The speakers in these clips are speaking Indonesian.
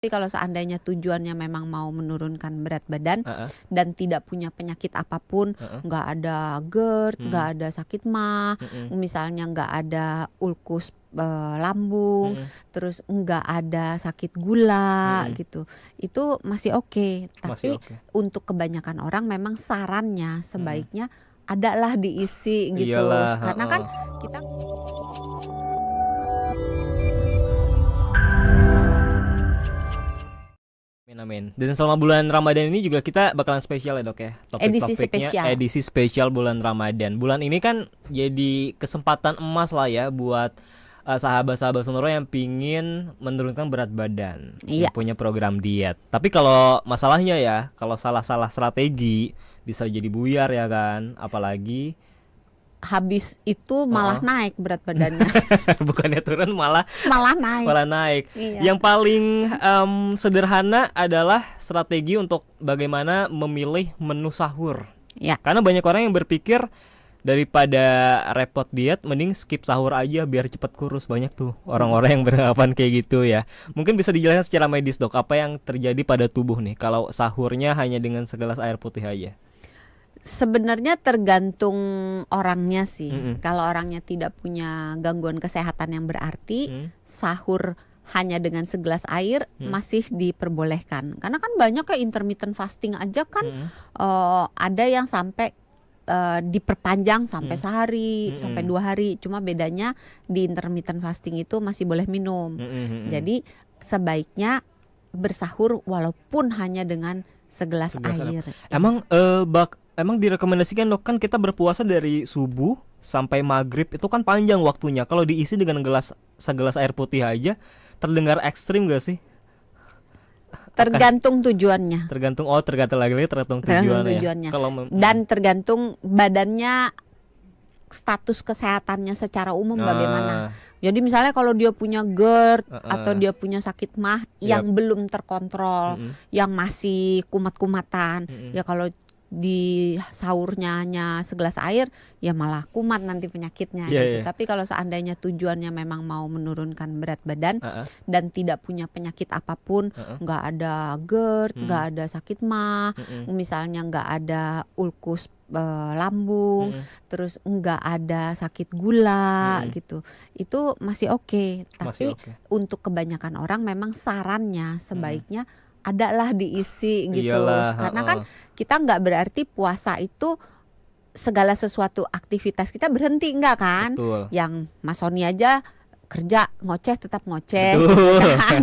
Tapi kalau seandainya tujuannya memang mau menurunkan berat badan Heeh. dan tidak punya penyakit apapun, Heeh. nggak ada GERD, nggak Hmm. ada sakit mah, Mm-mm. misalnya nggak ada ulkus lambung, Mm-mm. terus nggak ada sakit gula Mm-mm. gitu, itu masih oke. Masih Tapi oke. untuk kebanyakan orang memang sarannya Mm-mm. sebaiknya adalah diisi gitu, Iyalah, karena kan heeh. kita Amin, amin. Dan selama bulan Ramadan ini juga kita bakalan spesial ya, Dok ya. edisi Topik-topiknya spesial. edisi spesial bulan Ramadan. Bulan ini kan jadi kesempatan emas lah ya buat sahabat-sahabat Sonoro yang pingin menurunkan berat badan, Iya. yang punya program diet. Tapi kalau masalahnya ya, kalau salah-salah strategi bisa jadi buyar ya kan. Apalagi Habis itu malah Heeh. naik berat badannya. bukannya turun malah Malah naik. malah naik. Iya. Yang paling sederhana adalah strategi untuk bagaimana memilih menu sahur. Ya. Karena banyak orang yang berpikir daripada repot diet, mending skip sahur aja biar cepat kurus. Banyak tuh orang-orang yang beranggapan kayak gitu ya. Mungkin bisa dijelaskan secara medis, Dok, apa yang terjadi pada tubuh nih kalau sahurnya hanya dengan segelas air putih aja? Sebenarnya tergantung orangnya sih. Mm-mm. Kalau orangnya tidak punya gangguan kesehatan yang berarti, Hmm. sahur hanya dengan segelas air Hmm. masih diperbolehkan. Karena kan banyak kayak intermittent fasting aja kan, Mm-mm. ada yang sampai diperpanjang sampai sehari, Mm-mm. sampai 2 hari. Cuma bedanya di intermittent fasting itu masih boleh minum. Mm-mm. Jadi sebaiknya bersahur walaupun hanya dengan segelas Segelas air. Emang direkomendasikan, Dok, kan kita berpuasa dari subuh sampai maghrib itu kan panjang waktunya. Kalau diisi dengan segelas air putih aja, terdengar ekstrim gak sih? Tergantung tujuannya. Tergantung lagi tergantung Tergantung tujuannya. tujuannya. Kalau Dan tergantung badannya, status kesehatannya secara umum bagaimana. Jadi misalnya kalau dia punya GERD atau dia punya sakit mah yang belum terkontrol, yang masih kumat-kumatan, ya kalau di sahurnya hanya segelas air, ya malah kumat nanti penyakitnya gitu. Tapi kalau seandainya tujuannya memang mau menurunkan berat badan dan tidak punya penyakit apapun, nggak ada GERD, nggak ada sakit mah, misalnya nggak ada ulkus lambung, terus nggak ada sakit gula gitu, itu masih oke. Tapi untuk kebanyakan orang memang sarannya sebaiknya adalah diisi gitu. Iyalah, Karena kan kita nggak berarti puasa itu segala sesuatu aktivitas kita berhenti, enggak kan? Betul. Yang Mas Sony aja kerja ngoceh tetap ngoceh, kan?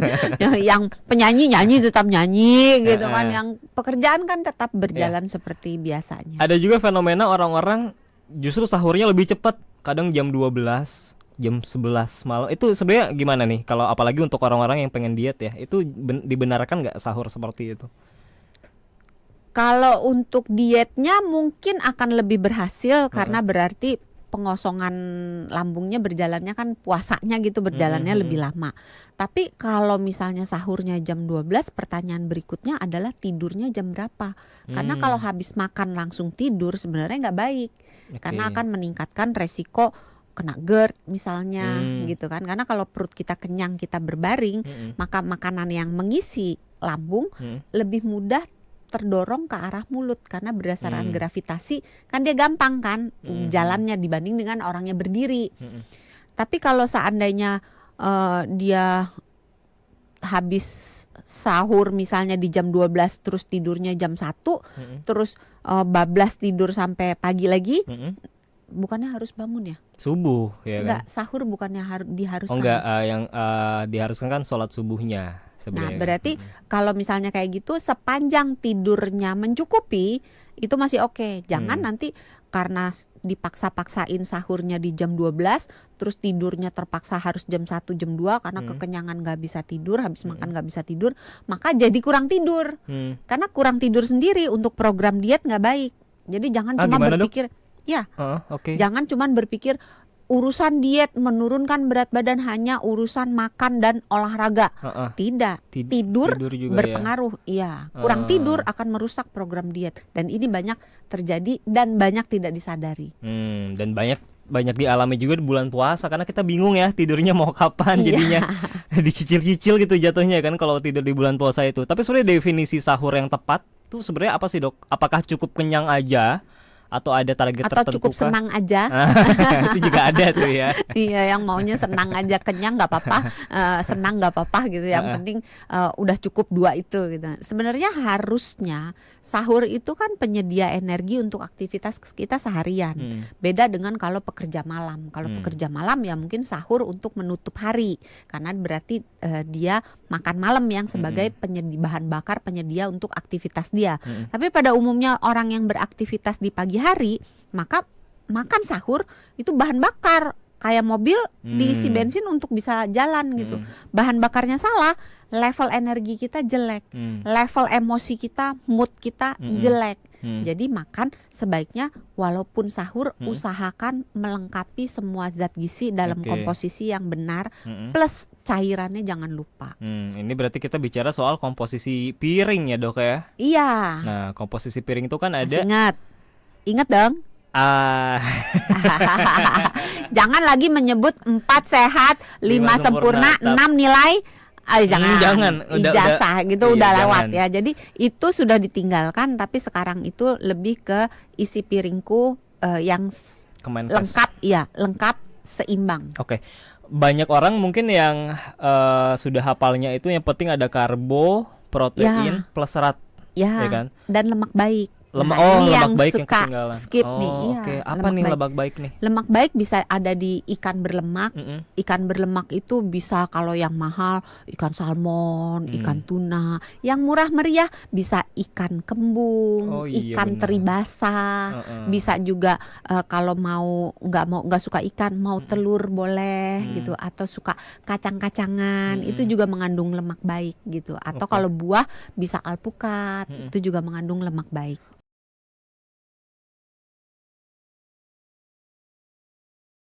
Yang penyanyi nyanyi tetap nyanyi gitu kan. Yang pekerjaan kan tetap berjalan seperti biasanya. Ada juga fenomena orang-orang justru sahurnya lebih cepat, kadang jam 12, jam 11 malam. Itu sebenarnya gimana nih? Kalau apalagi untuk orang-orang yang pengen diet ya, itu dibenarkan nggak sahur seperti itu? Kalau untuk dietnya mungkin akan lebih berhasil karena berarti pengosongan lambungnya berjalannya kan, puasanya gitu berjalannya lebih lama. Tapi kalau misalnya sahurnya jam 12, pertanyaan berikutnya adalah tidurnya jam berapa? Karena kalau habis makan langsung tidur sebenarnya nggak baik. Karena akan meningkatkan resiko kena GERD misalnya gitu kan. Karena kalau perut kita kenyang, kita berbaring, maka makanan yang mengisi lambung lebih mudah terdorong ke arah mulut karena berdasarkan gravitasi kan dia gampang kan jalannya dibanding dengan orangnya berdiri. Tapi kalau seandainya dia habis sahur misalnya di jam 12 terus tidurnya jam 1, terus bablas tidur sampai pagi lagi, bukannya harus bangun ya? Subuh ya enggak, kan? sahur bukannya diharuskan. Enggak, yang diharuskan kan sholat subuhnya sebenarnya. Nah berarti kalau misalnya kayak gitu, sepanjang tidurnya mencukupi itu masih oke. Jangan nanti karena dipaksa-paksain sahurnya di jam 12 terus tidurnya terpaksa harus jam 1 jam 2 karena kekenyangan gak bisa tidur, habis makan gak bisa tidur, maka jadi kurang tidur. Karena kurang tidur sendiri untuk program diet gak baik. Jadi jangan cuma berpikir, jangan cuma berpikir urusan diet menurunkan berat badan hanya urusan makan dan olahraga. Tidak, tidur juga berpengaruh. Iya, kurang tidur akan merusak program diet dan ini banyak terjadi dan banyak tidak disadari. Dan banyak banyak dialami juga di bulan puasa karena kita bingung ya tidurnya mau kapan, Iya. jadinya dicicil-cicil gitu jatuhnya kan kalau tidur di bulan puasa itu. Tapi sebenarnya definisi sahur yang tepat tuh sebenarnya apa sih, Dok? Apakah cukup kenyang aja atau ada target Atau tertentu cukup kah? senang aja. Itu juga ada tuh ya. Iya, yang maunya senang aja, kenyang nggak apa-apa, senang nggak apa-apa gitu. Yang penting udah cukup 2 itu gitu. Sebenarnya harusnya sahur itu kan penyedia energi untuk aktivitas kita seharian. Beda dengan kalau pekerja malam. Kalau pekerja malam ya mungkin sahur untuk menutup hari, karena berarti dia makan malam yang sebagai bahan bakar penyedia untuk aktivitas dia. Tapi pada umumnya orang yang beraktivitas di pagi hari, maka makan sahur itu bahan bakar, kayak mobil diisi bensin untuk bisa jalan gitu. Bahan bakarnya salah, level energi kita jelek, level emosi kita, mood kita jelek. Jadi makan sebaiknya walaupun sahur usahakan melengkapi semua zat gizi dalam Oke. komposisi yang benar, plus cairannya jangan lupa. Ini berarti kita bicara soal komposisi piring ya, Dok ya. Iya. Nah, komposisi piring itu kan Masih ada ingat dong. ah Jangan lagi menyebut 4 sehat, 5 5 sempurna, sempurna, 6 nilai. jangan. Ijazah gitu iya, udah lewat jangan. ya. Jadi itu sudah ditinggalkan, tapi sekarang itu lebih ke isi piringku yang Kemenkes. lengkap, ya, lengkap, seimbang. Oke. Banyak orang mungkin yang sudah hafalnya itu yang penting ada karbo, protein, plus serat, Ya, ya kan? dan lemak baik. Lemak ini lemak baik yang suka ketinggalan. skip nih. Iya, Oke, apa lemak nih baik. lemak baik nih? Lemak baik bisa ada di ikan berlemak. Mm-mm. Ikan berlemak itu bisa, kalau yang mahal ikan salmon, ikan tuna. Yang murah meriah bisa ikan kembung, Oh iya, ikan benar. teri basah. Bisa juga kalau mau nggak suka ikan, mau telur boleh gitu, atau suka kacang-kacangan, itu juga mengandung lemak baik gitu. Atau Oke. kalau buah bisa alpukat, itu juga mengandung lemak baik.